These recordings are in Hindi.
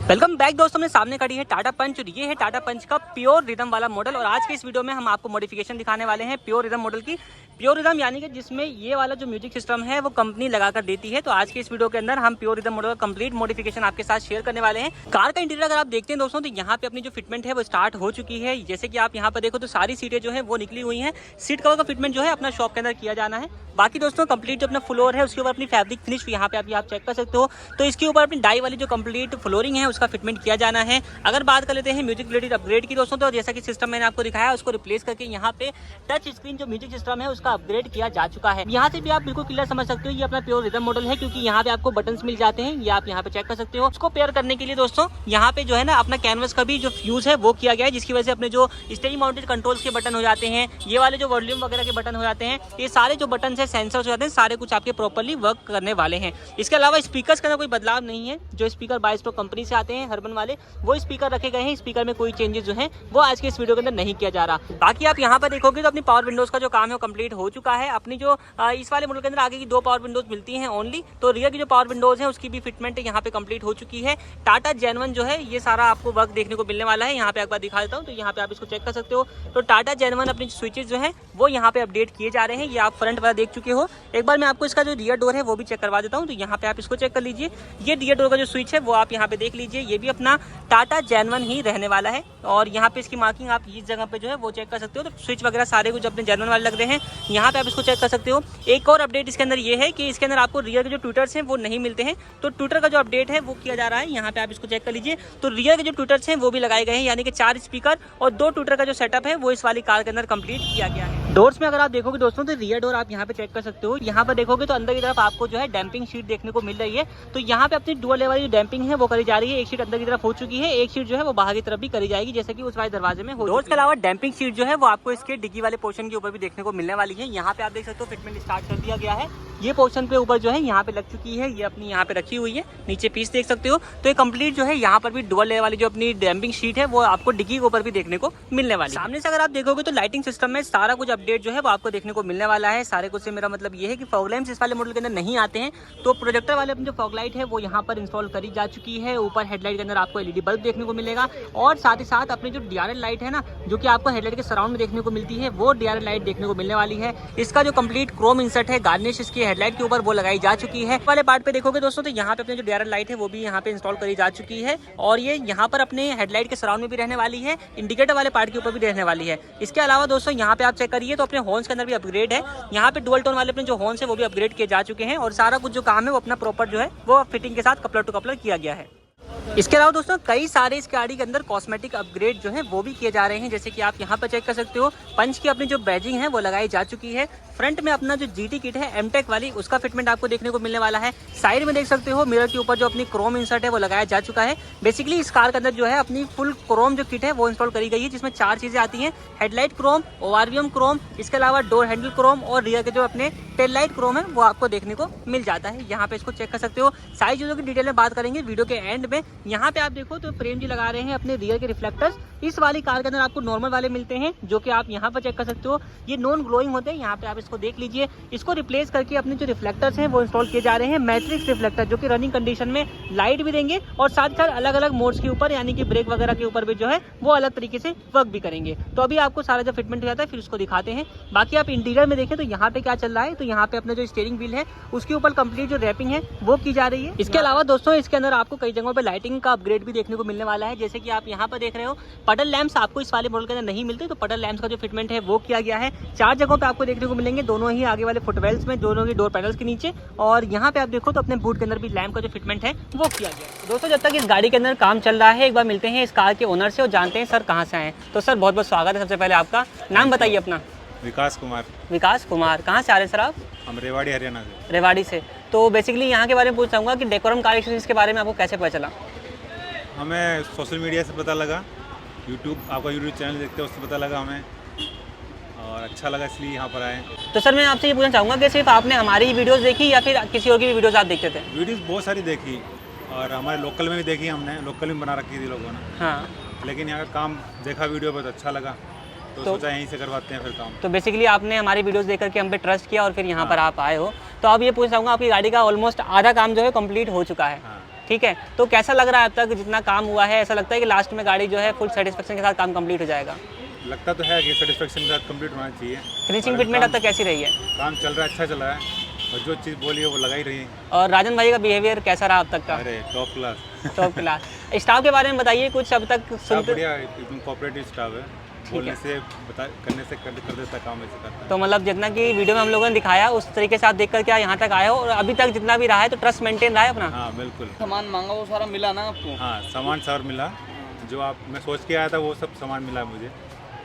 वेलकम बैक दोस्तों, मेरे सामने खड़ी है टाटा पंच और ये है टाटा पंच का प्योर रिदम वाला मॉडल। और आज के इस वीडियो में हम आपको मॉडिफिकेशन दिखाने वाले हैं प्योर रिदम मॉडल की। प्योर रिदम यानी कि जिसमें ये वाला जो म्यूजिक सिस्टम है वो कंपनी लगाकर देती है। तो आज के इस वीडियो के अंदर हम प्योर रिदम मॉडल का कंप्लीट मॉडिफिकेशन आपके साथ शेयर करने वाले हैं। कार का इंटीरियर अगर आप देखते हैं दोस्तों, तो यहाँ पे अपनी जो फिटमेंट है वो स्टार्ट हो चुकी है। जैसे कि आप यहाँ पर देखो तो सारी सीटें जो है वो निकली हुई है। सीट कवर का फिटमेंट जो है अपना शॉप के अंदर किया जाना है। बाकी दोस्तों कंप्लीट जो अपना फ्लोर है उसके ऊपर अपनी फैब्रिक फिनिश यहाँ पे आप चेक कर सकते हो। तो इसके ऊपर अपनी डाई वाली जो कंप्लीट फ्लोरिंग है उसका फिटमेंट किया जाना है। अगर बात कर लेते हैं म्यूजिक रिलेटेड अपग्रेड की दोस्तों, तो जैसा कि सिस्टम मैंने आपको दिखाया उसको रिप्लेस करके यहाँ पे टच स्क्रीन जो म्यूजिक सिस्टम है उसका अपग्रेड किया जा चुका है। यहाँ से भी आप बिल्कुल क्लियर समझ सकते हो ये अपना प्योर रिदम मॉडल है, क्योंकि यहाँ पे आपको बटन्स मिल जाते हैं, ये आप यहाँ पे चेक कर सकते हो। उसको पेयर करने के लिए दोस्तों यहाँ पे जो है ना अपना कैनवस का भी जो फ्यूज है वो किया गया है, जिसकी वजह से अपने जो स्टेरिंग माउंटेड कंट्रोल्स के बटन हो जाते हैं, ये वाले जो वॉल्यूम वगैरह के बटन हो जाते हैं, ये सारे जो बटन है सेंसर्स हो जाते हैं, सारे कुछ आपके प्रॉपर्ली वर्क करने वाले हैं। इसके अलावा स्पीकर्स का कोई बदलाव नहीं है। जो स्पीकर बाइस्टो कंपनी से आते हैं हर्बन वाले वो स्पीकर रखे गए हैं। स्पीकर में कोई चेंजेस जो है वो आज के इस वीडियो के अंदर नहीं किया जा रहा। बाकी आप यहाँ पर देखोगे तो अपनी पावर विंडोज का जो काम है वो कंप्लीट हो चुका है। अपनी जो इस वाले मॉडल के अंदर आगे की 2 पावर विंडोज मिलती हैं ओनली, तो रियर की जो पावर विंडोज है उसकी भी फिटमेंट यहाँ पे कंप्लीट हो चुकी है। टाटा जेनवन जो है ये सारा आपको वर्क देखने को मिलने वाला है। यहाँ पे एक बार दिखा देता हूँ, तो यहाँ पे आप इसको चेक कर सकते हो। तो टाटा जेनवन अपनी स्विचेज जो है वो यहाँ पे अपडेट किए जा रहे हैं। ये आप फ्रंट वाला देख चुके हो। एक बार मैं आपको इसका जो रियर डोर है वो भी चेक करवा देता हूँ। तो यहाँ पे आप इसको चेक कर लीजिए। ये रियर डोर का जो स्विच है वो आप यहाँ पे देख लीजिए, ये भी अपना टाटा जेनवन ही रहने वाला है। और यहाँ पे इसकी मार्किंग आप इस जगह पे जो है वो चेक कर सकते हो। तो स्विच वगैरह सारे कुछ अपने जेनवन वाले लग रहे हैं, यहाँ पे आप इसको चेक कर सकते हो। एक और अपडेट इसके अंदर ये है कि इसके अंदर आपको रियर के जो ट्विटर्स हैं वो नहीं मिलते हैं, तो ट्विटर का जो अपडेट है वो किया जा रहा है। यहाँ पे आप इसको चेक कर लीजिए। तो रियर के जो ट्विटर्स हैं वो भी लगाए गए हैं, यानी कि 4 स्पीकर और 2 ट्विटर का जो सेटअप है वो इस वाली कार के अंदर कंप्लीट किया गया है। डोर्स में अगर आप देखोगे दोस्तों, तो रियर डोर आप यहाँ पे चेक कर सकते हो। यहाँ पर देखोगे तो अंदर की तरफ आपको जो है डैम्पिंग शीट देखने को मिल रही है। तो यहाँ पे अपनी डुअल लेवल की डैम्पिंग है वो करी जा रही है। एक शीट अंदर की तरफ हो चुकी है, एक शीट जो है वो बाहर की तरफ भी करी जाएगी, जैसे कि उस वाले दरवाजे में हो। डोर्स के अलावा डैम्पिंग शीट जो है वो आपको इसके डिग्गी वाले पोर्शन के ऊपर भी देखने को मिलने वाली है। यहाँ पे आप देख सकते हो फिटमेंट स्टार्ट कर दिया गया है। ये पोर्शन पे ऊपर जो है यहाँ पे लग चुकी है, ये अपनी यहाँ पे रखी हुई है। नीचे पीस देख सकते हो। तो ये कंप्लीट जो है यहाँ पर भी डुअल लेयर वाली जो अपनी डैम्पिंग शीट है वो आपको डिग्गी के ऊपर भी देखने को मिलने वाली है। सामने से अगर आप देखोगे तो लाइटिंग सिस्टम में सारा कुछ अपडेट जो है वो आपको देखने को मिलने वाला है। सारे कुछ से मेरा मतलब ये है कि फॉग लैंप्स इस वाले मॉडल के अंदर नहीं आते हैं, तो प्रोजेक्टर वाले अपनी जो फॉग लाइट है वो यहाँ पर इंस्टॉल करी जा चुकी है। ऊपर हेडलाइट के अंदर आपको एलईडी बल्ब देखने को मिलेगा, और साथ ही साथ अपनी जो डीआरएल लाइट है ना, जो कि आपको हेडलाइट के सराउंड में देखने को मिलती है, वो डीआरएल लाइट देखने को मिलने वाली है। इसका जो कंप्लीट क्रोम इंसर्ट है गार्निश इसकी हेडलाइट के ऊपर वो लगाई जा चुकी है। वाले पार्ट पे देखोगे दोस्तों, तो यहाँ पे अपनी जो डीआरएल लाइट है वो भी यहाँ पे इंस्टॉल करी जा चुकी है, और ये यहाँ पर अपने हेडलाइट के सराउंड में भी रहने वाली है, इंडिकेटर वाले पार्ट के ऊपर भी रहने वाली है। इसके अलावा दोस्तों यहाँ पे आप चेक करिए तो अपने हॉर्न्स के अंदर भी अपग्रेड है। यहाँ पे डुअल टोन वाले अपने जो हॉर्न्स है वो भी अपग्रेड किए जा चुके हैं, और सारा कुछ जो काम है वो अपना प्रॉपर जो है वो फिटिंग के साथ कपलर टू कपलर किया गया है। इसके अलावा दोस्तों कई सारे इस गाड़ी के अंदर कॉस्मेटिक अपग्रेड जो है वो भी किए जा रहे हैं, जैसे कि आप यहाँ पर चेक कर सकते हो। पंच की अपनी जो बैजिंग है वो लगाई जा चुकी है। फ्रंट में अपना जो जीटी किट है एमटेक वाली उसका फिटमेंट आपको देखने को मिलने वाला है। साइड में देख सकते हो मिरर के ऊपर जो अपनी क्रोम इंसर्ट है वो लगाया जा चुका है। बेसिकली इस कार के अंदर जो है अपनी फुल क्रोम जो किट है वो इंस्टॉल करी गई है, जिसमें 4 चीजें आती हैं। हेडलाइट क्रोम, ओआरवीएम क्रोम, इसके अलावा डोर हैंडल क्रोम, और रियर के जो अपने टेल लाइट क्रोम है वो आपको देखने को मिल जाता है। यहाँ पे इसको चेक कर सकते हो। सारी चीजों की डिटेल में बात करेंगे वीडियो के एंड में। यहाँ पे आप देखो तो प्रेम जी लगा रहे हैं अपने रियर के रिफ्लेक्टर्स। इस वाली कार के अंदर आपको नॉर्मल वाले मिलते हैं, जो कि आप यहाँ पर चेक कर सकते हो। ये नॉन ग्लोइंग होते हैं, यहाँ पे आप इसको देख लीजिए। इसको रिप्लेस करके अपने जो रिफ्लेक्टर्स हैं वो इंस्टॉल किए जा रहे हैं, मैट्रिक्स रिफ्लेक्टर, जो कि रनिंग कंडीशन में लाइट भी देंगे और साथ साथ अलग अलग मोड्स के ऊपर, यानी कि ब्रेक वगैरह के ऊपर भी जो है वो अलग तरीके से वर्क भी करेंगे। तो अभी आपको सारा जो फिटमेंट हो जाता है फिर उसको दिखाते हैं। बाकी आप इंटीरियर में देखें तो यहाँ पे क्या चल रहा है, तो यहाँ पे अपना जो स्टीयरिंग व्हील है उसके ऊपर कंप्लीट जो रैपिंग है वो की जा रही है। इसके अलावा दोस्तों इसके अंदर आपको कई जगहों पर लाइटिंग का अपग्रेड भी देखने को मिलने वाला है, जैसे कि आप यहाँ पर देख रहे हो। पडल लैंप्स आपको इस वाले मॉडल के अंदर नहीं मिलते, तो पडल लैंप्स का जो फिटमेंट है वो किया गया है। 4 जगहों पे आपको देखने को मिलेंगे, दोनों ही आगे वाले फुटवेल्स में, दोनों की डोर पैनल्स के नीचे, और यहाँ पे आप देखो तो अपने बूट के अंदर भी लैंप का जो फिटमेंट है वो किया गया है। दोस्तों जब तक इस गाड़ी के अंदर काम चल रहा है, एक बार मिलते हैं इस कार के ओनर से और जानते हैं सर कहाँ से आए। तो सर बहुत बहुत स्वागत है। सबसे पहले आपका नाम बताइए अपना। विकास कुमार। विकास कुमार, कहाँ से आ रहे हैं सर आप? हम रेवाड़ी हरियाणा से। रेवाड़ी से। तो बेसिकली यहाँ के बारे में पूछ चाहूँगा कि डेकोरम कार एक्सपीरियंस के बारे में आपको कैसे पता चला? हमें सोशल मीडिया से पता लगा, आपका यूट्यूब चैनल देखते हैं उससे पता लगा हमें, और अच्छा लगा इसलिए यहाँ पर आए। तो सर मैं आपसे ये पूछना चाहूँगा कि सिर्फ आपने हमारी वीडियोस देखी या फिर किसी और की भी वीडियोस आप देखते थे? वीडियोस बहुत सारी देखी, और हमारे लोकल में भी देखी, हमने लोकल में बना रखी थी लोगों ने। हाँ, लेकिन यहाँ का काम देखा वीडियो पर तो अच्छा लगा, तो सोचा यहीं से करवाते हैं फिर काम। तो बेसिकली आपने हमारी वीडियोस देख करके हम पे ट्रस्ट किया और फिर यहाँ पर आप आए हो। तो अब ये पूछना चाहूँगा, आपकी गाड़ी का ऑलमोस्ट आधा काम जो है कंप्लीट हो चुका है। ठीक है, तो कैसा लग रहा है अब तक जितना काम हुआ है? ऐसा लगता है कि लास्ट में गाड़ी जो है फुल सेटिस्फेक्शन के साथ काम कंप्लीट हो जाएगा? लगता तो है कि सेटिस्फेक्शन के साथ कंप्लीट होना चाहिए। फिनिशिंग फिटमेंट अब तक कैसी रही है? काम चल रहा है, अच्छा चल रहा है और जो चीज़ बोली है वो लगा ही रही है। और राजन भाई का बिहेवियर कैसा रहा अब तक का? अरे top class. Top class. Staff के बारे में बताइए कुछ, अब तक स्टाफ सुनते बढ़िया है, एकदम कोऑपरेटिव स्टाफ है। बोलने से करने से कर देता काम, ऐसे करता है। तो मतलब जितना कि वीडियो में हम लोगों ने दिखाया उस तरीके से आप देखकर क्या यहाँ तक आए हो, और अभी तक जितना भी रहा है तो ट्रस्ट मेंटेन रहा है अपना? हाँ बिल्कुल। सामान मांगा वो सारा मिला ना आपको? हाँ सामान सर मिला, जो आप मैं सोच के आया था वो सब सामान मिला मुझे।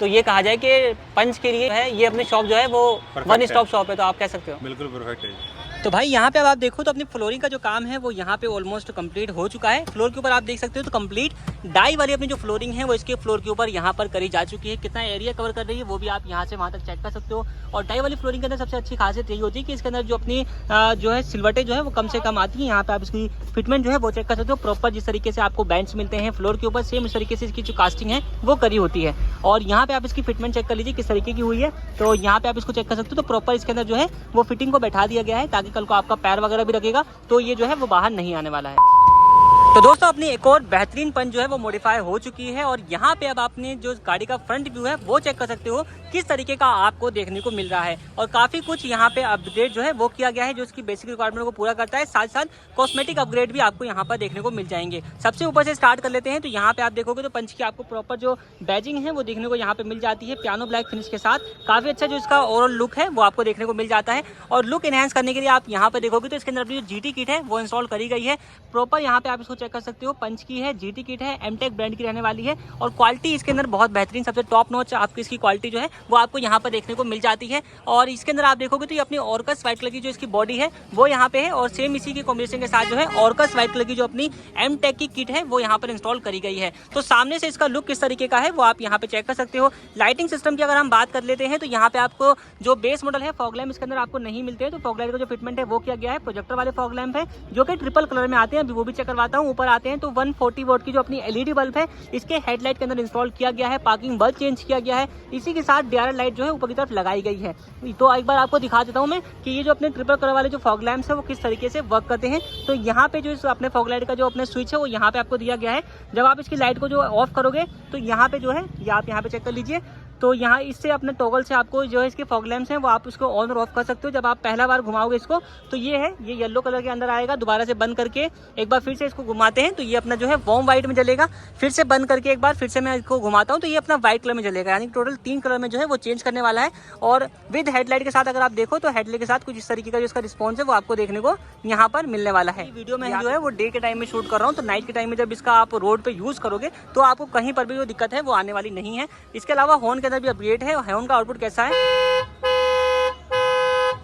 तो ये कहा जाए कि पंच के लिए है ये अपनी शॉप जो है वो वन स्टॉप शॉप है, तो आप कह सकते हो? बिल्कुल परफेक्ट है। तो भाई यहाँ पे अब आप देखो तो अपनी फ्लोरिंग का जो काम है वो यहाँ पे ऑलमोस्ट कंप्लीट हो चुका है। फ्लोर के ऊपर आप देख सकते हो तो कंप्लीट डाई वाली अपनी जो फ्लोरिंग है वो इसके फ्लोर के ऊपर यहाँ पर करी जा चुकी है। कितना एरिया कवर कर रही है वो भी आप यहाँ से वहाँ तक चेक कर सकते हो। और डाई वाली फ्लोरिंग के अंदर सबसे अच्छी खासियत यही होती है कि इसके अंदर जो अपनी जो है सिलवटें जो है वो कम से कम आती है। यहाँ पे आप इसकी फिटमेंट जो है वो चेक कर सकते हो। प्रॉपर जिस तरीके से आपको बेंच मिलते हैं फ्लोर के ऊपर, सेम इस तरीके से इसकी जो कास्टिंग है वो करी होती है। और यहाँ पे आप इसकी फिटमेंट चेक कर लीजिए किस तरीके की हुई है। तो यहाँ पे आप इसको चेक कर सकते हो। तो प्रॉपर इसके अंदर जो है वो फिटिंग को बैठा दिया गया है ताकि कल को आपका पैर वगैरह भी रखेगा तो ये जो है वो बाहर नहीं आने वाला है। तो दोस्तों अपनी एक और बेहतरीन पंच जो है वो मॉडिफाई हो चुकी है। और यहाँ पे अब आपने जो गाड़ी का फ्रंट व्यू है वो चेक कर सकते हो किस तरीके का आपको देखने को मिल रहा है। और काफी कुछ यहाँ पे अपडेट जो है वो किया गया है जो इसकी बेसिक रिक्वायरमेंट को पूरा करता है। साथ साथ कॉस्मेटिक अपग्रेड भी आपको यहाँ पर देखने को मिल जाएंगे। सबसे ऊपर से स्टार्ट कर लेते हैं। तो यहाँ पे आप देखोगे तो पंच की आपको प्रॉपर जो बैजिंग है वो देखने को यहाँ पे मिल जाती है पियानो ब्लैक फिनिश के साथ। काफी अच्छा जो इसका ओवरऑल लुक है वो आपको देखने को मिल जाता है। और लुक एनहांस करने के लिए आप यहाँ पे देखोगे तो इसके अंदर अपनी जो जीटी किट है वो इंस्टॉल करी गई है। प्रॉपर यहाँ पे आप इसको चेक कर सकते हो। पंच की है, जीटी किट है, एमटेक ब्रांड की रहने वाली है। और क्वालिटी इसके अंदर बहुत बेहतरीन, सबसे टॉप नॉच आपकी इसकी क्वालिटी जो है वो आपको यहाँ पर देखने को मिल जाती है। और इसके अंदर आप देखोगे तो ये अपनी ऑर्कस व्हाइट कलर की जो इसकी बॉडी है वो यहाँ पे है। और सेम इसी के कॉम्बिनेशन के साथ जो है ऑर्कस व्हाइट कलर की जो अपनी एमटेक की किट है वो यहाँ पर इंस्टॉल करी गई है। तो सामने से इसका लुक किस तरीके का है वो आप यहाँ पे चेक कर सकते हो। लाइटिंग सिस्टम की अगर हम बात कर लेते हैं तो यहाँ पे आपको जो बेस मॉडल है फॉग लैम्प इसके अंदर आपको नहीं मिलते हैं। तो फॉग लैम्प का जो फिटमेंट है वो किया गया है प्रोजेक्टर वाले फॉग लैम्प है जो कि ट्रिपल कलर में आते हैं। अभी वो भी चेक करवाता हूँ। ऊपर आते हैं तो 140 वोट की जो अपनी एलईडी बल्ब है इसके हेडलाइट के अंदर इंस्टॉल किया गया है। पार्किंग बल्ब चेंज किया गया है। इसी के साथ डीआरएल लाइट जो है ऊपर की तरफ लगाई गई है। तो एक बार आपको दिखा देता हूँ मैं कि ये जो अपने ट्रिपल कलर वाले जो फॉग लैम्प्स है वो किस तरीके से वर्क करते हैं। तो यहाँ पे जो इस अपने फॉग लाइट का जो अपने स्विच है वो यहाँ पे आपको दिया गया है। जब आप इसकी लाइट को जो ऑफ करोगे तो यहाँ पे जो है ये आप यहाँ पे चेक कर लीजिए। तो यहाँ इससे अपने टॉगल से आपको जो है इसके फॉग लैम्प्स हैं वो आप इसको ऑन और ऑफ कर सकते हो। जब आप पहला बार घुमाओगे इसको तो ये है, ये येलो कलर के अंदर आएगा। दोबारा से बंद करके एक बार फिर से इसको घुमाते हैं तो ये अपना जो है वार्म वाइट में जलेगा। फिर से बंद करके एक बार फिर से मैं इसको घुमाता हूँ तो ये अपना व्हाइट कलर में जलेगा। यानी टोटल 3 कलर में जो है वो चेंज करने वाला है। और विद हेडलाइट के साथ अगर आप देखो तो हेडलाइट के साथ कुछ इस तरीके का जो इसका रिस्पॉन्स है वो आपको देखने को यहाँ पर मिलने वाला है। वीडियो में जो है वो डे के टाइम में शूट कर रहा हूँ। तो नाइट के टाइम में जब इसका आप रोड पे यूज करोगे तो आपको कहीं पर भी जो दिक्कत है वो आने वाली नहीं है। इसके अलावा हॉर्न के अंदर भी अपग्रेड है। हॉर्न का आउटपुट कैसा है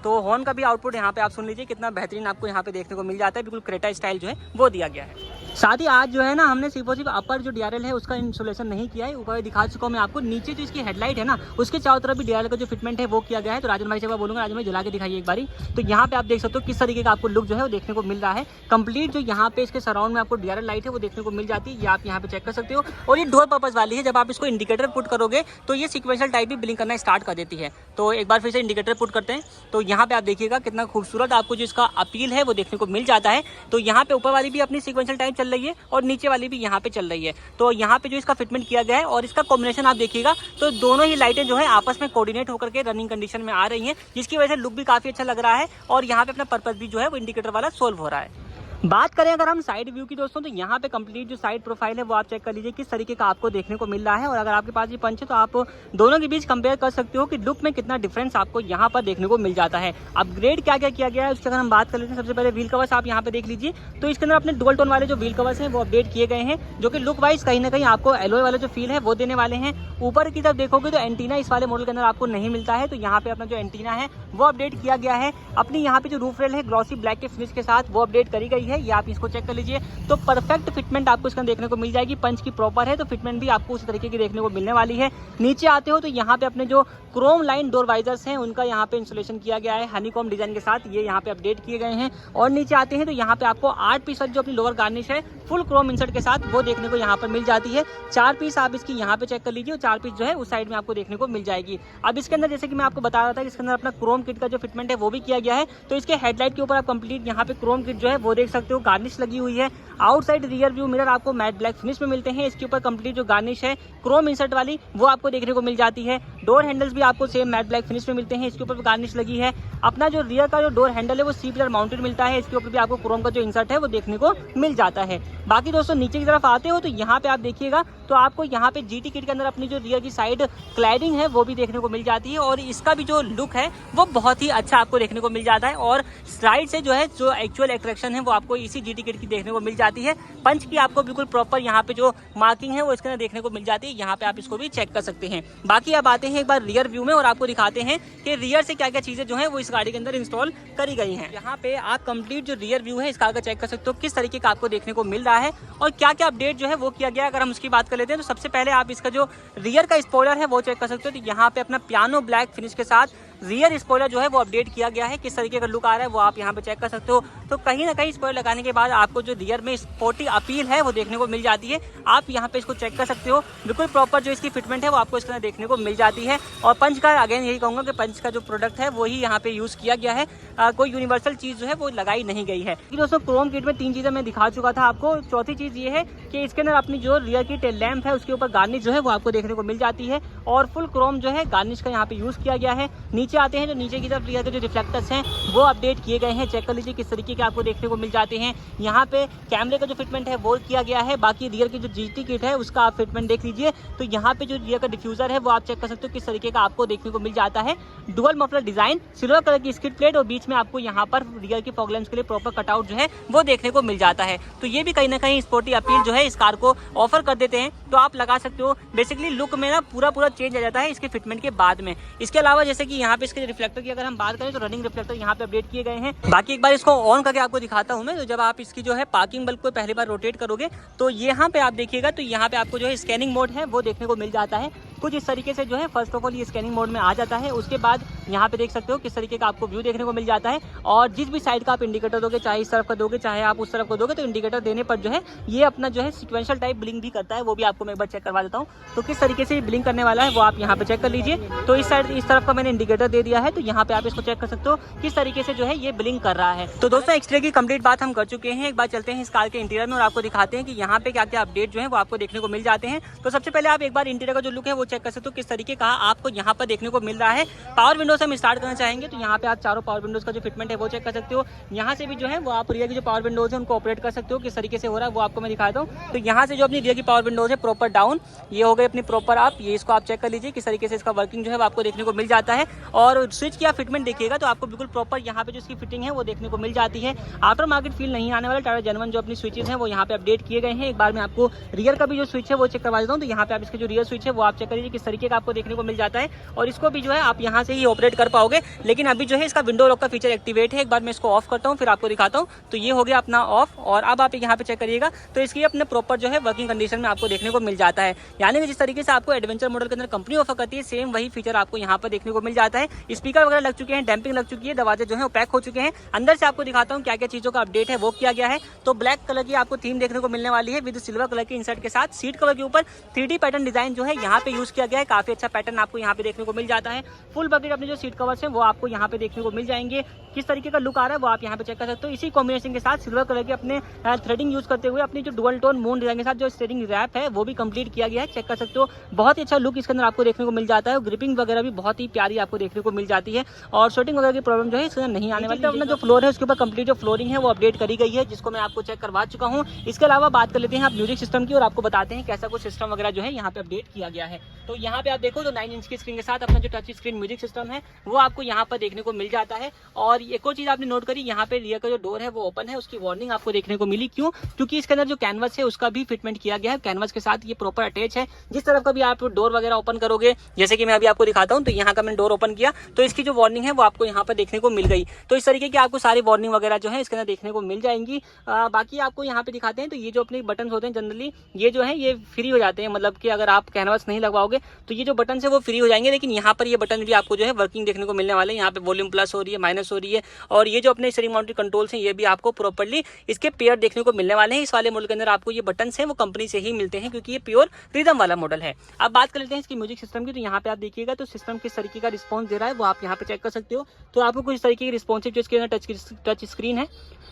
तो हॉर्न का भी आउटपुट यहाँ पे आप सुन लीजिए कितना बेहतरीन आपको यहाँ पे देखने को मिल जाता है। बिल्कुल क्रेटा स्टाइल जो है वो दिया गया है। साथ ही आज जो है ना हमने सिर्फ और सिर्फ अपर जो डीआरएल है उसका इंस्टॉलेशन नहीं किया है। ऊपर दिखा चुका हूं मैं आपको। नीचे जो इसकी हेडलाइट है ना उसके चारों तरफ भी डीआरएल का जो फिटमेंट है वो किया गया है। तो राजन भाई से मैं बोलूंगा राजन भाई जला के दिखाइए एक बारी। तो यहाँ पे आप देख सकते हो किस तरीके का आपको लुक जो है वो देखने को मिल रहा है। कंप्लीट जो यहाँ पे इसके सराउंड में आपको डीआरएल लाइट है वो देखने को मिल जाती है। ये आप यहाँ पे चेक कर सकते हो। और ये डोर पर्पज वाली है। जब आप इसको इंडिकेटर पुट करोगे तो ये सिक्वेंशियल टाइप भी ब्लिंक करना स्टार्ट कर देती है। तो एक बार फिर से इंडिकेटर पुट करते हैं तो यहाँ पे आप देखिएगा कितना खूबसूरत आपको जो इसका अपील है वो देखने को मिल जाता है। तो यहाँ पे ऊपर वाली भी अपनी सिक्वेंशियल टाइप चल रही है और नीचे वाली भी यहाँ पे चल रही है। तो यहाँ पे जो इसका फिटमेंट किया गया है और इसका कॉम्बिनेशन आप देखिएगा तो दोनों ही लाइटें जो है आपस में कोऑर्डिनेट होकर के रनिंग कंडीशन में आ रही हैं, जिसकी वजह से लुक भी काफी अच्छा लग रहा है। और यहाँ पे अपना पर्पस भी जो है वो इंडिकेटर वाला सोल्व हो रहा है। बात करें अगर हम साइड व्यू की दोस्तों तो यहाँ पे कंप्लीट जो साइड प्रोफाइल है वो आप चेक कर लीजिए किस तरीके का आपको देखने को मिल रहा है। और अगर आपके पास ये पंच है तो आप दोनों के बीच कंपेयर कर सकते हो कि लुक में कितना डिफरेंस आपको यहाँ पर देखने को मिल जाता है। अपग्रेड क्या क्या किया गया है उसकी अगर हम बात कर लेते हैं सबसे पहले व्हील कवर्स आप यहाँ पे देख लीजिए। तो इसके अंदर अपने डुअल टोन वाले जो व्हील कवर्स हैं वो अपडेट किए गए हैं जो कि लुक वाइज कहीं ना कहीं आपको एलॉय वाला जो फील है वो देने वाले हैं। ऊपर की तरफ देखोगे तो एंटीना इस वाले मॉडल के अंदर आपको नहीं मिलता है। तो यहाँ पे अपना जो एंटीना है वो अपडेट किया गया है। अपनी यहाँ पे जो रूफ रेल है ग्लॉसी ब्लैक के फिनिश के साथ वो अपडेट करी गई है। ये आप इसको चेक कर लीजिए। तो परफेक्ट फिटमेंट आपको इसका देखने को मिल जाएगी। पंच की प्रॉपर है तो फिटमेंट भी आपको उसी तरीके की देखने को मिलने वाली है। नीचे आते हो तो यहाँ पे अपने जो क्रोम लाइन डोर वाइजर्स हैं उनका यहाँ पे इंस्टॉलेशन किया गया है हनीकॉम डिजाइन के साथ। ये यहाँ पे अपडेट किए गए हैं। और नीचे आते हैं तो यहाँ पे आपको 8 पीस जो अपनी लोअर गार्निश है फुल क्रोम इंसर्ट के साथ वो देखने को यहाँ पर मिल जाती है। 4 पीस आप इसकी यहाँ पे चेक कर लीजिए और 4 पीस जो है उस साइड में आपको देखने को मिल जाएगी। अब इसके अंदर जैसे कि मैं आपको बता रहा था कि इसके अंदर अपना क्रोम किट का जो फिटमेंट है वो भी किया गया है। तो इसके हेडलाइट के ऊपर आप कंप्लीट यहाँ पे क्रोम किट जो है वो देख सकते हो, गार्निश लगी हुई है। आउटसाइड रियर व्यू मिरर आपको मैट ब्लैक फिनिश में मिलते हैं। इसके ऊपर कंप्लीट जो गार्निश है क्रोम इंसर्ट वाली वो आपको देखने को मिल जाती है। डोर हैंडल्स भी आपको सेम मैट ब्लैक फिनिश में मिलते हैं, इसके ऊपर गार्निश लगी है। अपना जो रियर का जो डोर हैंडल है वो सी पिलर माउंटेड मिलता है, इसके ऊपर भी आपको क्रोम का जो इंसर्ट है वो देखने को मिल जाता है। बाकी दोस्तों नीचे की तरफ आते हो तो यहाँ पे आप देखिएगा तो आपको यहाँ पे जीटी किट के अंदर अपनी जो रियर की साइड क्लैडिंग है वो भी देखने को मिल जाती है और इसका भी जो लुक है वो बहुत ही अच्छा आपको देखने को मिल जाता है। और साइड से जो है जो एक्चुअल अट्रैक्शन है वो आपको इसी जीटी किट की देखने को मिल जाती है। पंच की आपको बिल्कुल प्रॉपर यहाँ पे जो मार्किंग है वो इसके अंदर देखने को मिल जाती है। यहाँ पे आप इसको भी चेक कर सकते हैं। बाकी अब आते हैं एक बार रियर व्यू में और आपको दिखाते हैं कि रियर से क्या क्या चीजें जो है वो इस गाड़ी के अंदर इंस्टॉल करी गई हैं। यहाँ पे आप कंप्लीट जो रियर व्यू है इस कार का चेक कर सकते हो किस तरीके का आपको देखने को मिल रहा है और क्या क्या अपडेट जो है वो किया गया है। अगर हम उसकी बात कर लेते हैं तो सबसे पहले आप इसका जो रियर का स्पॉइलर है वो चेक कर सकते हो। तो यहाँ पे अपना पियानो ब्लैक फिनिश के साथ रियर स्पॉइलर जो है वो अपडेट किया गया है। किस तरीके का लुक आ रहा है वो आप यहाँ पे चेक कर सकते हो। तो कहीं ना कहीं स्पॉइलर लगाने के बाद आपको जो रियर में स्पोर्टी अपील है वो देखने को मिल जाती है। आप यहाँ पे इसको चेक कर सकते हो, बिल्कुल प्रॉपर जो इसकी फिटमेंट है वो आपको इसके अंदर देखने को मिल जाती है। और पंच का अगेन यही कहूँगा कि पंच का जो प्रोडक्ट है वही यहाँ पे यूज़ किया गया है, कोई यूनिवर्सल चीज़ जो है वो लगाई नहीं गई है। दोस्तों क्रोम किट में 3 चीज़ें मैं दिखा चुका था आपको। चौथी चीज़ ये है कि इसके अंदर अपनी जो रियर की टेल लैंप है उसके ऊपर गार्निश जो है वो आपको देखने को मिल जाती है और फुल क्रोम जो है गार्निश का यहाँ पे यूज़ किया गया है। नीचे आते हैं तो नीचे की तरफ रियर के जो रिफ्लेक्टर्स हैं वो अपडेट किए गए हैं। चेक कर लीजिए किस तरीके के आपको देखने को मिल जाते हैं। यहाँ पे कैमरे का जो फिटमेंट है वो किया गया है। बाकी रियर की जो जीटी किट है उसका आप फिटमेंट देख लीजिए। तो यहाँ पे जो रियर का डिफ्यूजर है वो आप चेक कर सकते हो किस तरीके का आपको देखने को मिल जाता है। Dual muffler design, silver colour की स्किड प्लेट और बीच में आपको यहाँ पर रियर की फॉग लैंप्स के लिए प्रॉपर कटआउट जो है वो देखने को मिल जाता है। तो ये भी कहीं ना कहीं स्पोर्टी अपील जो है इस कार को ऑफर कर देते हैं। तो आप लगा सकते हो बेसिकली लुक में ना पूरा चेंज आ जाता है इसके फिटमेंट के बाद में। इसके अलावा जैसे कि यहाँ पे इसके रिफ्लेक्टर की अगर हम बात करें तो रनिंग रिफ्लेक्टर यहाँ पे अपडेट किए गए हैं। बाकी एक बार इसको ऑन करके आपको दिखाता हूँ मैं। तो जब आप इसकी जो है पार्किंग बल्ब को पहली बार रोटेट करोगे तो यहाँ पे आप देखिएगा तो यहाँ पे आपको जो है स्कैनिंग मोड है वो देखने को मिल जाता है। कुछ इस तरीके से जो है फर्स्ट ऑफ ऑल ये स्कैनिंग मोड में आ जाता है। उसके बाद यहाँ पे देख सकते हो किस तरीके का आपको व्यू देखने को मिल जाता है और जिस भी साइड का आप इंडिकेटर दोगे, चाहे इस तरफ का दोगे चाहे आप उस तरफ का दोगे, तो इंडिकेटर देने पर जो है ये अपना जो है सिक्वेंशियल टाइप ब्लिंक भी करता है। वो भी आपको मैं एक बार चेक करवा देता हूँ। तो किस तरीके से ब्लिंक करने वाला है वो आप यहाँ पे चेक कर लीजिए। तो इस साइड इस तरफ का मैंने इंडिकेटर दे दिया है, तो यहाँ पे आप इसको चेक कर सकते हो किस तरीके से जो है ये ब्लिंक कर रहा है। तो दोस्तों एक्सटीरियर की कंप्लीट बात हम कर चुके हैं। एक बार चलते हैं इस कार के इंटीरियर में और आपको दिखाते हैं कि यहाँ पे क्या क्या अपडेट जो है वो आपको देखने को मिल जाते हैं। तो सबसे पहले आप एक बार इंटीरियर का जो लुक है वो चेक कर सकते हो किस तरीके का आपको यहाँ पर देखने को मिल रहा है। पावर विंडो से हम स्टार्ट करना चाहेंगे तो यहाँ पे आप चारों पावर विंडोज का जो फिटमेंट है वो चेक कर सकते हो। यहाँ से भी जो है वो आप रियर की जो पावर विंडोज है उनको ऑपरेट कर सकते हो। किस तरीके से हो रहा है वो आपको मैं दिखाता हूँ। तो यहाँ से जो अपनी रियर की पावर विंडोज है प्रॉपर डाउन, ये हो गई अपनी प्रॉपर अप, ये इसको आप चेक कर लीजिए किस तरीके से इसका वर्किंग जो है वो आपको देखने को मिल जाता है। और स्विच की आप फिटमेंट देखिएगा तो आपको बिल्कुल प्रॉपर यहाँ पे जो इसकी फिटिंग है वो देखने को मिल जाती है। आफ्टर मार्केट फील नहीं आने वाला टाटा जेनवन जो अपनी स्विचेज हैं वो यहाँ पे अपडेट किए गए हैं। एक बार मैं आपको रियर का भी जो स्विच है वो चेक करवा देता हूँ। तो यहाँ पे आप इसके जो रियर स्विच है वो आप चेक कर लीजिए किस तरीके का आपको देखने को मिल जाता है और इसको भी जो है आप यहाँ से ही ऑपरेट कर पाओगे। लेकिन अभी जो है इसका विंडो लॉक का फीचर एक्टिवेट है। एक बार मैं इसको ऑफ करता हूँ फिर आपको दिखाता हूँ। तो ये हो गया अपना ऑफ और अब आप यहाँ पे चेक करिएगा तो इसकी अपने प्रॉपर जो है वर्किंग कंडीशन में आपको देखने को मिल जाता है। यानी कि जिस तरीके से आपको एडवेंचर मॉडल के अंदर कंपनी ऑफर करती है सेम वही फीचर आपको यहाँ पर देखने को मिल जाता है। स्पीकर वगैरह लग चुके हैं, डैम्पिंग लग चुकी है, दरवाजे जो है वो पैक हो चुके हैं। अंदर से आपको दिखाता हूँ क्या क्या चीज़ों का अपडेट है वो किया गया है। तो ब्लैक कलर की आपको थीम देखने को मिलने वाली है विद सिल्वर कलर की इंसर्ट के साथ। सीट कवर के ऊपर 3D पैटर्न डिजाइन जो है यहाँ पे यूज किया गया है। काफी अच्छा पैटर्न आपको यहाँ पे देखने को मिल जाता है। फुल बकेट अपने जो सीट कवर्स हैं वो आपको यहाँ पे देखने को मिल जाएंगे। किस तरीके का लुक आ रहा है वो आप यहाँ पे चेक कर सकते हो। इसी कॉम्बिनेशन के साथ सिल्वर कलर के अपने थ्रेडिंग यूज करते हुए अपनी जो डुअल टोन मून डिजाइन के साथ जो स्टीयरिंग रैप है वो भी कंप्लीट किया गया है। चेक कर सकते हो बहुत ही अच्छा लुक इसके अंदर आपको देखने को मिल जाता है। ग्रिपिंग वगैरह भी बहुत ही प्यारी आपको देखने को मिल जाती है और शूटिंग वगैरह की प्रॉब्लम जो है इसके अंदर नहीं आने वाली। अपना जो फ्लोर है उसके ऊपर कंप्लीट जो फ्लोरिंग है वो अपडेट करी गई है जिसको मैं आपको चेक करवा चुका हूँ। इसके अलावा बात कर लेते हैं आप म्यूजिक सिस्टम की और आपको बताते हैं कैसा कुछ सिस्टम वगैरह जो है यहाँ पे अपडेट किया गया है। तो यहाँ पे आप देखो तो 9 इंच की स्क्रीन के साथ अपना जो टच स्क्रीन म्यूजिक सिस्टम है वो आपको यहाँ पर देखने को मिल जाता है। और एक और चीज आपने नोट करी, यहाँ पे रियर का जो डोर है वो ओपन है, उसकी वार्निंग आपको देखने को मिली। क्यों? क्योंकि इसके अंदर जो कैनवस है उसका भी फिटमेंट किया गया है। कैनवस के साथ ये प्रॉपर अटैच है। जिस तरफ का भी आप डोर वगैरह ओपन करोगे, जैसे कि मैं अभी आपको दिखाता हूँ, तो यहाँ का मैंने डोर ओपन किया तो इसकी जो वार्निंग है वो आपको यहाँ पर देखने को मिल गई। तो इस तरीके की आपको सारी वार्निंग वगैरह जो है इसके अंदर देखने को मिल जाएंगी। बाकी आपको यहाँ पे दिखाते हैं तो ये जो अपने बटन होते हैं जनरली ये जो है ये फ्री हो जाते हैं, मतलब कि अगर आप कैनवस नहीं लगवाओगे तो ये जो बटन है वो फ्री हो जाएंगे। लेकिन यहाँ पर ये बटन भी आपको जो है वर्किंग देखने को मिलने वाले हैं। यहाँ पे वॉल्यूम प्लस हो रही है, माइनस हो रही है, और ये जो अपने स्टीयरिंग माउंटेड कंट्रोल्स हैं ये भी आपको प्रॉपर्ली इसके पेयर देखने को मिलने वाले हैं। इस वाले मॉडल के अंदर आपको ये बटन्स हैं वो कंपनी से ही मिलते हैं, क्योंकि ये प्योर रिदम वाला मॉडल है। अब बात कर लेते हैं इसकी म्यूजिक सिस्टम की। तो यहाँ पे आप देखिएगा तो सिस्टम किस तरीके का रिस्पॉन्स दे रहा है वो आप यहाँ पे चेक कर सकते हो। तो आपको कुछ तरीके की रिस्पॉन्सिव जो इसके अंदर टच स्क्रीन है,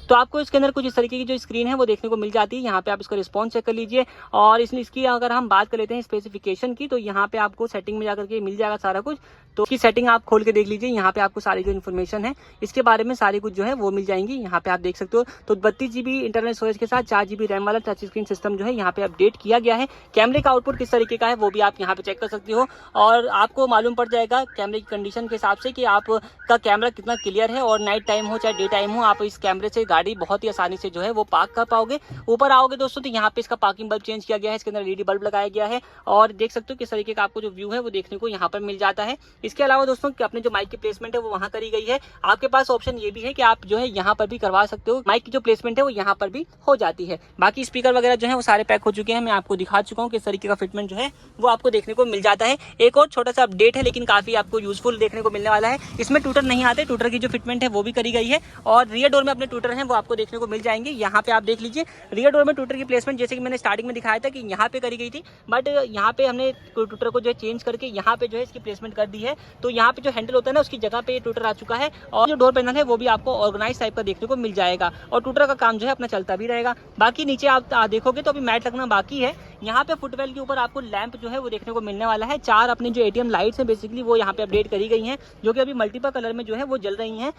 तो आपको इसके अंदर कुछ इस तरीके की जो स्क्रीन है वो देखने को मिल जाती है। यहाँ पे आप इसका रिस्पॉन्स चेक कर लीजिए। और इसकी अगर हम बात कर लेते हैं स्पेसिफिकेशन की, तो यहाँ पे आपको सेटिंग में जाकर के मिल जाएगा सारा कुछ। तो इसकी सेटिंग आप खोल के देख लीजिए। यहाँ पे आपको सारी जो इन्फॉर्मेशन है इसके बारे में सारी कुछ जो है वो मिल जाएंगी। यहाँ पे आप देख सकते हो। तो 32 GB इंटरनल स्टोरेज के साथ 4 GB रैम वाला टच स्क्रीन सिस्टम जो है यहाँ पे अपडेट किया गया है। कैमरे का आउटपुट किस तरीके का है वो भी आप यहाँ पे चेक कर सकते हो, और आपको मालूम पड़ जाएगा कैमरे की कंडीशन के हिसाब से कि आपका कैमरा कितना क्लियर है। और नाइट टाइम हो चाहे डे टाइम हो, आप इस कैमरे से गाड़ी बहुत ही आसानी से जो है वो पार्क कर पाओगे। ऊपर आओगे दोस्तों तो यहाँ पे इसका पार्किंग बल्ब चेंज किया गया है, इसके अंदर LED बल्ब लगाया गया है, और देख सकते हो किस तरीके का आपको जो व्यू है वो देखने को यहाँ पर मिल जाता है। इसके अलावा दोस्तों अपने जो माइक की प्लेसमेंट है वो वहाँ करी गई है। आपके पास ऑप्शन ये भी है कि आप जो है यहाँ पर भी करवा सकते हो, माइक की जो प्लेसमेंट है वो यहाँ पर भी हो जाती है। बाकी स्पीकर वगैरह जो है वो सारे पैक हो चुके हैं, मैं आपको दिखा चुका हूँ किस तरीके का फिटमेंट जो है वो आपको देखने को मिल जाता है। एक और छोटा सा अपडेट है लेकिन काफी आपको यूजफुल देखने को मिलने वाला है। इसमें टूटर नहीं आते, टूटर की जो फिटमेंट है वो भी करी गई है, और रियर डोर में अपने टूटर हैं वो आपको देखने को मिल जाएंगे। यहाँ पे आप देख लीजिए रियर डोर में टूटर की प्लेसमेंट जैसे कि मैंने स्टार्टिंग में दिखाया था कि यहाँ पे करी गई थी, बट यहाँ पे हमने टूटर को जो है चेंज करके यहाँ पे जो है इसकी प्लेसमेंट कर दी है। तो यहाँ पे जो हैंडल होता है ना उसकी जगह पे ये टूटर आ चुका है, और जो डोर पैनल है वो भी आपको ऑर्गेनाइज टाइप का देखने को मिल जाएगा, और टूटर का काम जो है अपना चलता भी रहेगा। बाकी नीचे आप देखोगे तो अभी मैट लगना बाकी है। यहाँ पे फुटवेल के ऊपर आपको लैंप जो है वो देखने को मिलने वाला है। 4 अपनी जो ATM लाइट्स हैं बेसिकली वो यहाँ पे अपडेट करी गई हैं, जो कि अभी मल्टीपल कलर में जो है वो जल रही हैं।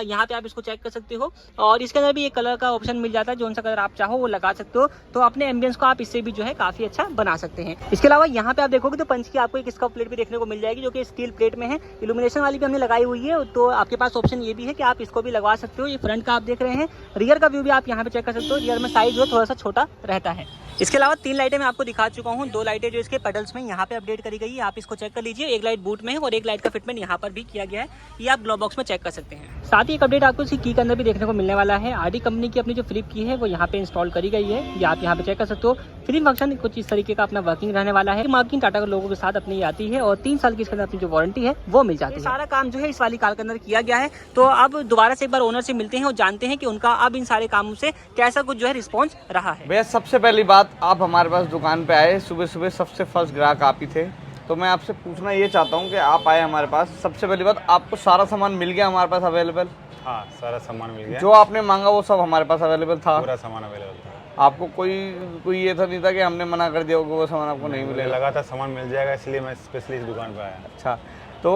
यहाँ पे आप इसको चेक कर सकते हो, और इसके अंदर भी एक कलर का ऑप्शन मिल जाता है, जो सा कलर आप चाहो वो लगा सकते हो। तो अपने एम्बियंस को आप इससे भी जो है काफी अच्छा बना सकते हैं। इसके अलावा यहाँ पे आप देखोगे तो पंच की आपको एक स्कॉप प्लेट भी देखने को मिल जाएगी, जो कि स्टील प्लेट में है। इल्यूमिनेशन वाली भी हमने लगाई हुई है, तो आपके पास ऑप्शन ये भी है कि आप इसको भी लगवा सकते हो। ये फ्रंट का आप देख रहे हैं। रियर का व्यू भी आप यहाँ पे चेक कर सकते हो। रियर में साइज जो थोड़ा सा छोटा रहता है। इसके अलावा 3 लाइटें मैं आपको दिखा चुका हूँ। 2 लाइटें जो इसके पेडल्स में यहाँ पे अपडेट करी गई है, आप इसको चेक कर लीजिए। एक लाइट बूट में है और एक लाइट का फिटमेंट यहाँ पर भी किया गया है, ये आप ग्लो बॉक्स में चेक कर सकते हैं। साथ ही एक अपडेट आपको इसकी की के अंदर भी देखने को मिलने वाला है। RD कंपनी की अपनी जो फ्लिप की है वो यहाँ पे इंस्टॉल करी गई है, ये आप यहाँ पे चेक कर सकते हो। फ्लिप फंक्शन कुछ इस तरीके का अपना वर्किंग रहने वाला है। मार्किंग टाटा के लोगों के साथ अपनी आती है, और 3 साल की इसके अंदर अपनी जो वारंटी है वो मिल जाती है। सारा काम जो है इस वाली कार के अंदर किया गया है। तो अब दोबारा से एक बार ओनर से मिलते हैं और जानते हैं कि उनका अब इन सारे कामों से कैसा कुछ जो है रिस्पॉन्स रहा है। भैया सबसे पहली बात, आप हमारे पास दुकान पे आए, सुबह सुबह सबसे फर्स्ट ग्राहक आप ही थे। तो मैं आपसे पूछना ये चाहता हूँ कि आप आए हमारे पास, सबसे पहली बात आपको सारा सामान मिल गया हमारे पास अवेलेबल? हाँ, सारा सामान मिल गया, जो आपने मांगा वो सब हमारे पास अवेलेबल था? पूरा सामान अवेलेबल था। आपको कोई ये था नहीं था कि हमने मना कर दिया होगा वो सामान आपको नहीं मिलेगा? लगा था सामान मिल जाएगा, इसलिए मैं स्पेशली इस दुकान पे आया। अच्छा, तो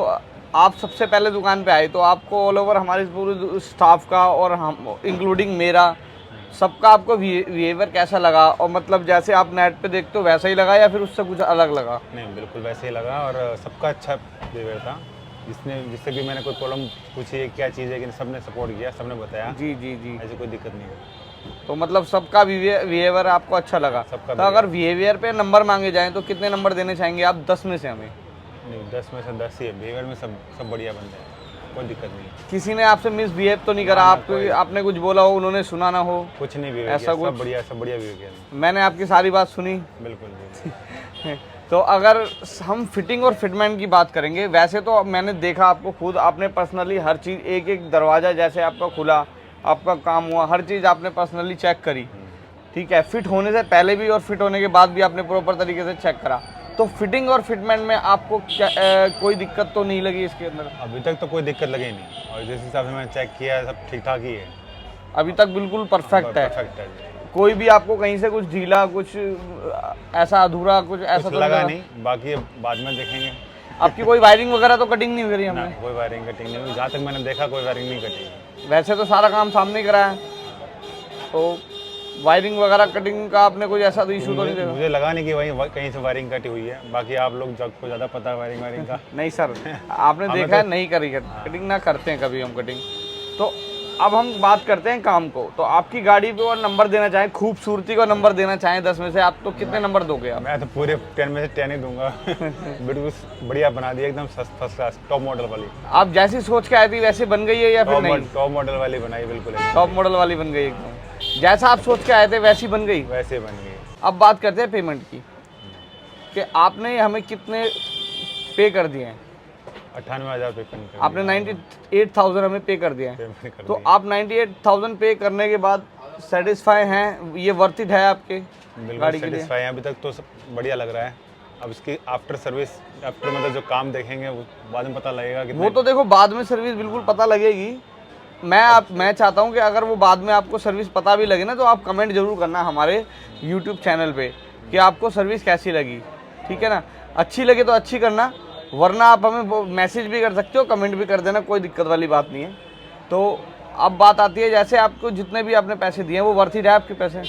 आप सबसे पहले दुकान पे आए तो आपको ऑल ओवर हमारे पूरे स्टाफ का और हम इंक्लूडिंग मेरा सबका आपको बिहेवियर कैसा लगा? और मतलब जैसे आप नेट पे देखते हो वैसा ही लगा या फिर उससे कुछ अलग लगा? नहीं, बिल्कुल वैसे ही लगा, और सबका अच्छा बिहेवियर था। जिससे भी मैंने कोई प्रॉब्लम पूछी है क्या चीज़ है कि सबने सपोर्ट किया, सबने बताया। जी जी जी, ऐसी कोई दिक्कत नहीं है। तो मतलब सबका बिहेवियर आपको अच्छा लगा? सबका। तो अगर बिहेवियर पे नंबर मांगे जाएं तो कितने नंबर देने चाहेंगे आप 10 में से हमें? नहीं, 10 में से 10 ही है। बिहेवियर में सब बढ़िया बंदे हैं, कोई दिक्कत नहीं। किसी ने आपसे मिसबिहेव तो नहीं करा? आपने कुछ बोला हो उन्होंने सुना ना हो? कुछ नहीं, ऐसा कुछ? सब बढ़िया बिहेव किया। मैंने आपकी सारी बात सुनी? बिल्कुल। तो अगर हम फिटिंग और फिटमेंट की बात करेंगे, वैसे तो मैंने देखा आपको खुद, आपने पर्सनली हर चीज़, एक एक दरवाज़ा जैसे आपका खुला, आपका काम हुआ, हर चीज़ आपने पर्सनली चेक करी, ठीक है? फिट होने से पहले भी और फिट होने के बाद भी आपने प्रॉपर तरीके से चेक करा। तो फिटिंग और फिटमेंट में आपको कोई दिक्कत तो नहीं लगी इसके अंदर? अभी तक तो कोई दिक्कत लगी नहीं, और जिस हिसाब से मैंने चेक किया है सब ठीक ठाक ही है। अभी तक बिल्कुल परफेक्ट है? परफेक्ट है। कोई भी आपको कहीं से कुछ ढीला, कुछ ऐसा अधूरा, कुछ ऐसा तो लगा नहीं? बाकी बाद में देखेंगे। आपकी कोई वायरिंग वगैरह तो कटिंग नहीं करी हमने? कोई वायरिंग कटिंग नहीं हुई, जहाँ तक मैंने देखा कोई वायरिंग नहीं कटी। वैसे तो सारा काम सामने ही कराया, तो वायरिंग वगैरह कटिंग का आपने कोई ऐसा तो इशू तो नहीं देखा? मुझे लगा नहीं कि वहीं कहीं से वायरिंग कटी हुई है। बाकी आप लोग को ज़्यादा पता है वायरिंग का। नहीं सर, आपने देखा है नहीं करी कटिंग, ना करते हैं कभी हम कटिंग। तो अब हम बात करते हैं काम को। तो आपकी गाड़ी पे और नंबर देना चाहें, खूबसूरती का नंबर देना चाहें 10 में से, आप तो कितने नंबर दोगे आप? मैं तो पूरे 10 में से 10 ही दूंगा। बिल्कुल बढ़िया बना दिया, एकदम फर्स्ट क्लास टॉप मॉडल वाली। आप जैसी सोच के आई थी वैसे बन गई है या फिर नहीं? टॉप मॉडल वाली बनाई, बिल्कुल टॉप मॉडल वाली बन गई एकदम, जैसा आप सोच के आए थे वैसी बन गई? वैसे बन गई। अब बात करते हैं पेमेंट की, कि आपने हमें कितने पे कर दिए हैं? 98,000 पे कर आपने 98,000 हमें पे कर दिया है। पेमेंट कर तो दिया। आप 98,000 पे करने के बाद सेटिस्फाई हैं, ये वर्थ इट है आपके बिल्कुल गाड़ी के लिए? सेटिस्फाई है, अभी तक तो सब बढ़िया लग रहा है। अब इसकी आफ्टर सर्विस, आफ्टर मतलब जो काम देखेंगे वो बाद में पता लगेगा कि वो तो देखो बाद में सर्विस बिल्कुल पता लगेगी। मैं चाहता हूँ कि अगर वो बाद में आपको सर्विस पता भी लगे ना, तो आप कमेंट जरूर करना हमारे यूट्यूब चैनल पे कि आपको सर्विस कैसी लगी, ठीक है ना। अच्छी लगे तो अच्छी करना, वरना आप हमें मैसेज भी कर सकते हो, कमेंट भी कर देना, कोई दिक्कत वाली बात नहीं है। तो अब बात आती है, जैसे आपको जितने भी आपने पैसे दिए हैं वो वर्थ इट है आपके पैसे?